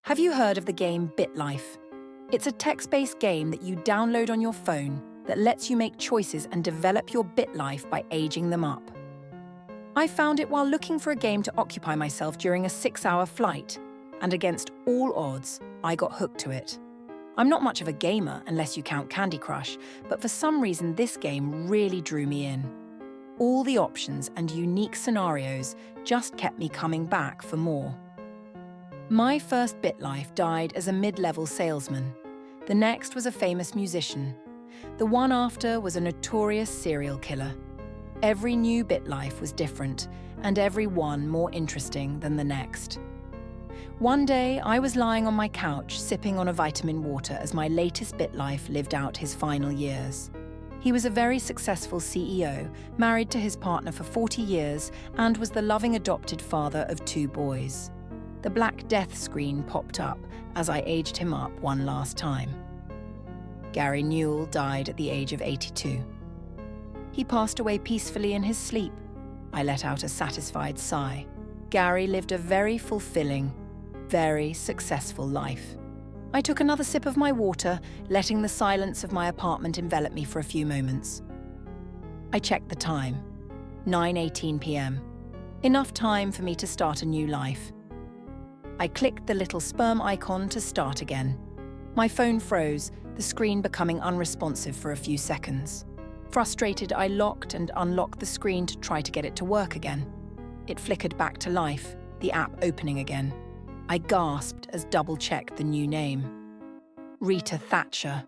Have you heard of the game Bitlife? It's a text-based game that you download on your phone that lets you make choices and develop your bit life by aging them up. I found it while looking for a game to occupy myself during a 6-hour flight, and against all odds, I got hooked to it. I'm not much of a gamer unless you count Candy Crush, but for some reason this game really drew me in. All the options and unique scenarios just kept me coming back for more. My first bit life died as a mid-level salesman. The next was a famous musician. The one after was a notorious serial killer. Every new bit life was different, and every one more interesting than the next. One day, I was lying on my couch sipping on a vitamin water as my latest bit life lived out his final years. He was a very successful CEO, married to his partner for 40 years, and was the loving adopted father of 2 boys. The Black Death screen popped up as I aged him up one last time. Gary Newell died at the age of 82. He passed away peacefully in his sleep. I let out a satisfied sigh. Gary lived a very fulfilling, very successful life. I took another sip of my water, letting the silence of my apartment envelop me for a few moments. I checked the time. 9:18 p.m. Enough time for me to start a new life. I clicked the little sperm icon to start again. My phone froze, the screen becoming unresponsive for a few seconds. Frustrated, I locked and unlocked the screen to try to get it to work again. It flickered back to life, the app opening again. I gasped as double-checked the new name. Rita Thatcher.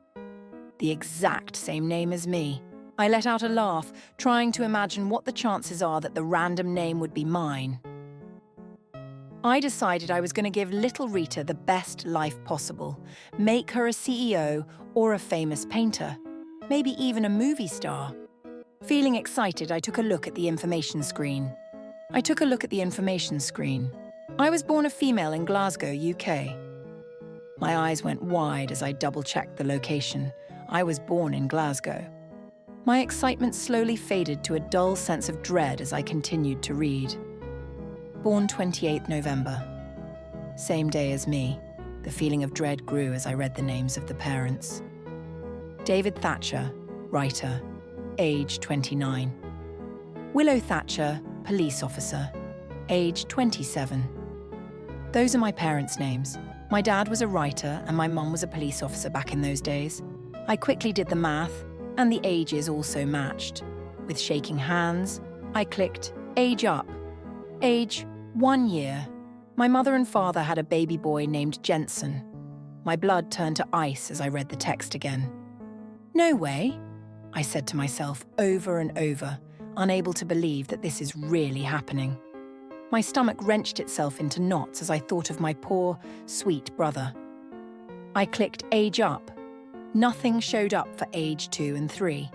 The exact same name as me. I let out a laugh, trying to imagine what the chances are that the random name would be mine. I decided I was going to give little Rita the best life possible, make her a CEO or a famous painter, maybe even a movie star. Feeling excited, I took a look at the information screen. I was born a female in Glasgow, UK. My eyes went wide as I double-checked the location. I was born in Glasgow. My excitement slowly faded to a dull sense of dread as I continued to read. Born 28th November. Same day as me. The feeling of dread grew as I read the names of the parents. David Thatcher, writer, age 29. Willow Thatcher, police officer, age 27. Those are my parents' names. My dad was a writer and my mum was a police officer back in those days. I quickly did the math, and the ages also matched. With shaking hands, I clicked age up. Age 1 year. My mother and father had a baby boy named Jensen. My blood turned to ice as I read the text again. No way, I said to myself over and over, unable to believe that this is really happening. My stomach wrenched itself into knots as I thought of my poor, sweet brother. I clicked age up. Nothing showed up for age 2 and 3.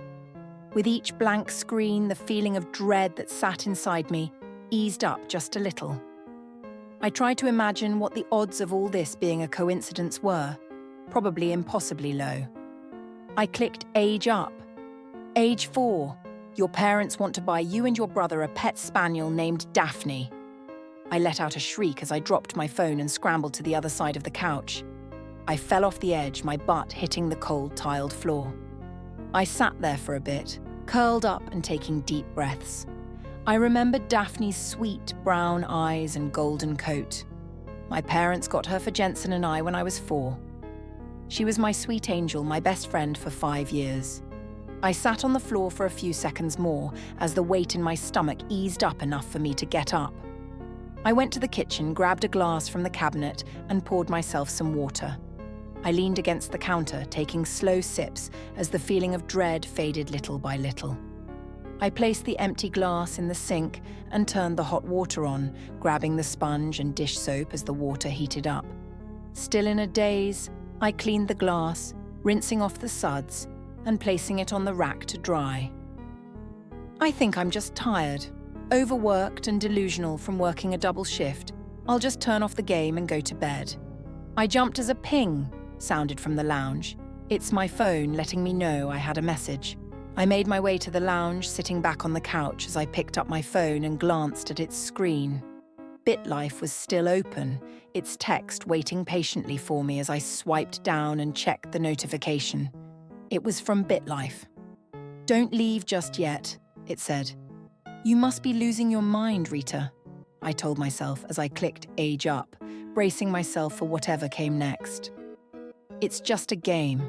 With each blank screen, the feeling of dread that sat inside me eased up just a little. I tried to imagine what the odds of all this being a coincidence were, probably impossibly low. I clicked age up. Age 4. Your parents want to buy you and your brother a pet spaniel named Daphne. I let out a shriek as I dropped my phone and scrambled to the other side of the couch. I fell off the edge, my butt hitting the cold tiled floor. I sat there for a bit, curled up and taking deep breaths. I remembered Daphne's sweet brown eyes and golden coat. My parents got her for Jensen and I when I was 4. She was my sweet angel, my best friend for 5 years. I sat on the floor for a few seconds more as the weight in my stomach eased up enough for me to get up. I went to the kitchen, grabbed a glass from the cabinet, and poured myself some water. I leaned against the counter, taking slow sips as the feeling of dread faded little by little. I placed the empty glass in the sink and turned the hot water on, grabbing the sponge and dish soap as the water heated up. Still in a daze, I cleaned the glass, rinsing off the suds, and placing it on the rack to dry. I think I'm just tired, overworked and delusional from working a double shift. I'll just turn off the game and go to bed. I jumped as a ping sounded from the lounge. It's my phone letting me know I had a message. I made my way to the lounge, sitting back on the couch as I picked up my phone and glanced at its screen. Bitlife was still open, its text waiting patiently for me as I swiped down and checked the notification. It was from Bitlife. "Don't leave just yet," it said. "You must be losing your mind, Rita," I told myself as I clicked age up, bracing myself for whatever came next. "It's just a game,"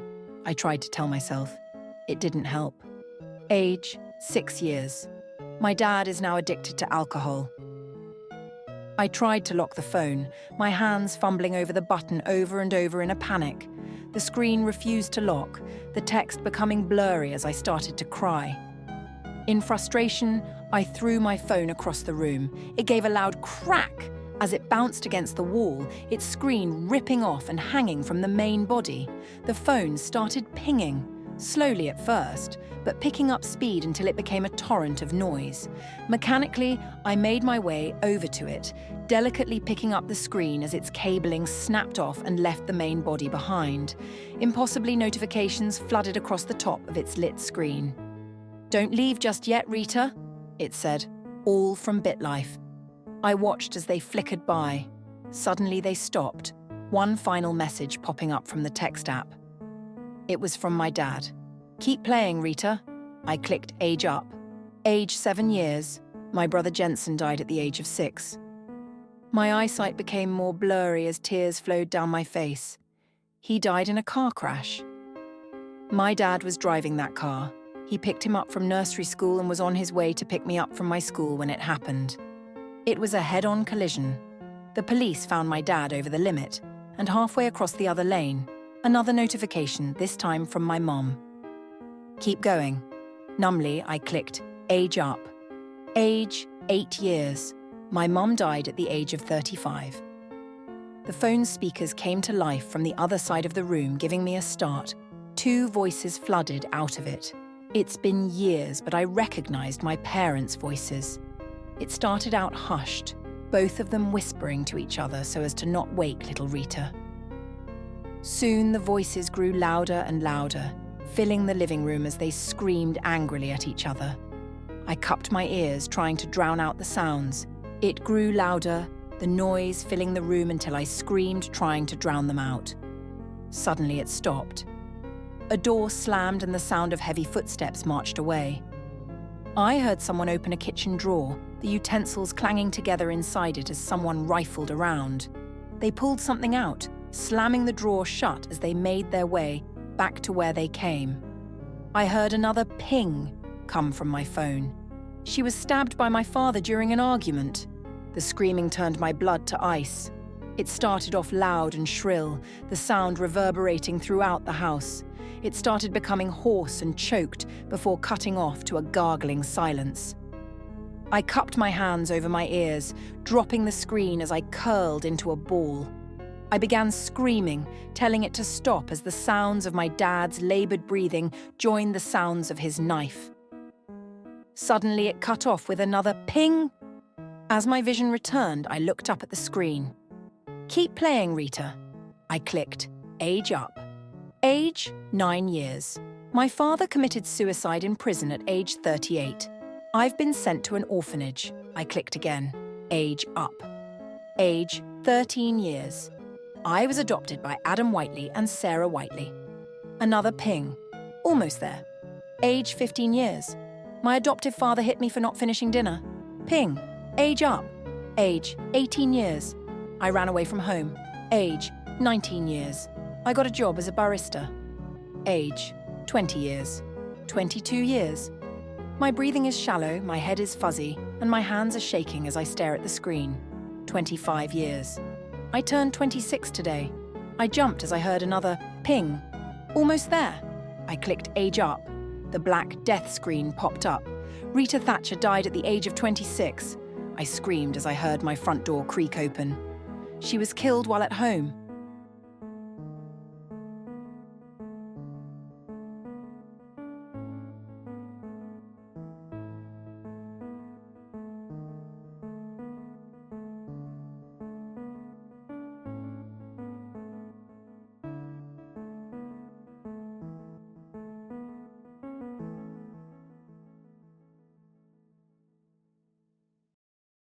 I tried to tell myself. It didn't help. Age, 6 years. My dad is now addicted to alcohol. I tried to lock the phone, my hands fumbling over the button over and over in a panic. The screen refused to lock, the text becoming blurry as I started to cry. In frustration, I threw my phone across the room. It gave a loud crack as it bounced against the wall, its screen ripping off and hanging from the main body. The phone started pinging, slowly at first, but picking up speed until it became a torrent of noise. Mechanically, I made my way over to it, delicately picking up the screen as its cabling snapped off and left the main body behind. Impossibly, notifications flooded across the top of its lit screen. "Don't leave just yet, Rita," it said, all from Bitlife. I watched as they flickered by. Suddenly they stopped, one final message popping up from the text app. It was from my dad. "Keep playing, Rita." I clicked age up. Age 7 years. My brother Jensen died at the age of 6. My eyesight became more blurry as tears flowed down my face. He died in a car crash. My dad was driving that car. He picked him up from nursery school and was on his way to pick me up from my school when it happened. It was a head-on collision. The police found my dad over the limit, and halfway across the other lane, another notification, this time from my mom. "Keep going." Numbly, I clicked age up. Age, 8 years. My mom died at the age of 35. The phone's speakers came to life from the other side of the room, giving me a start. 2 voices flooded out of it. It's been years, but I recognized my parents' voices. It started out hushed, both of them whispering to each other so as to not wake little Rita. Soon the voices grew louder and louder, filling the living room as they screamed angrily at each other. I cupped my ears, trying to drown out the sounds. It grew louder, the noise filling the room until I screamed, trying to drown them out. Suddenly it stopped. A door slammed and the sound of heavy footsteps marched away. I heard someone open a kitchen drawer, the utensils clanging together inside it as someone rifled around. They pulled something out, slamming the drawer shut as they made their way back to where they came. I heard another ping come from my phone. She was stabbed by my father during an argument. The screaming turned my blood to ice. It started off loud and shrill, the sound reverberating throughout the house. It started becoming hoarse and choked before cutting off to a gargling silence. I cupped my hands over my ears, dropping the screen as I curled into a ball. I began screaming, telling it to stop as the sounds of my dad's labored breathing joined the sounds of his knife. Suddenly it cut off with another ping. As my vision returned, I looked up at the screen. "Keep playing, Rita." I clicked age up. Age, 9 years. My father committed suicide in prison at age 38. I've been sent to an orphanage. I clicked again. Age up. Age, 13 years. I was adopted by Adam Whiteley and Sarah Whiteley. Another ping. Almost there. Age, 15 years. My adoptive father hit me for not finishing dinner. Ping. Age up. Age, 18 years. I ran away from home. Age, 19 years. I got a job as a barista. Age, 20 years. 22 years. My breathing is shallow, my head is fuzzy, and my hands are shaking as I stare at the screen. 25 years. I turned 26 today. I jumped as I heard another ping. Almost there. I clicked age up. The black death screen popped up. Rita Thatcher died at the age of 26. I screamed as I heard my front door creak open. She was killed while at home.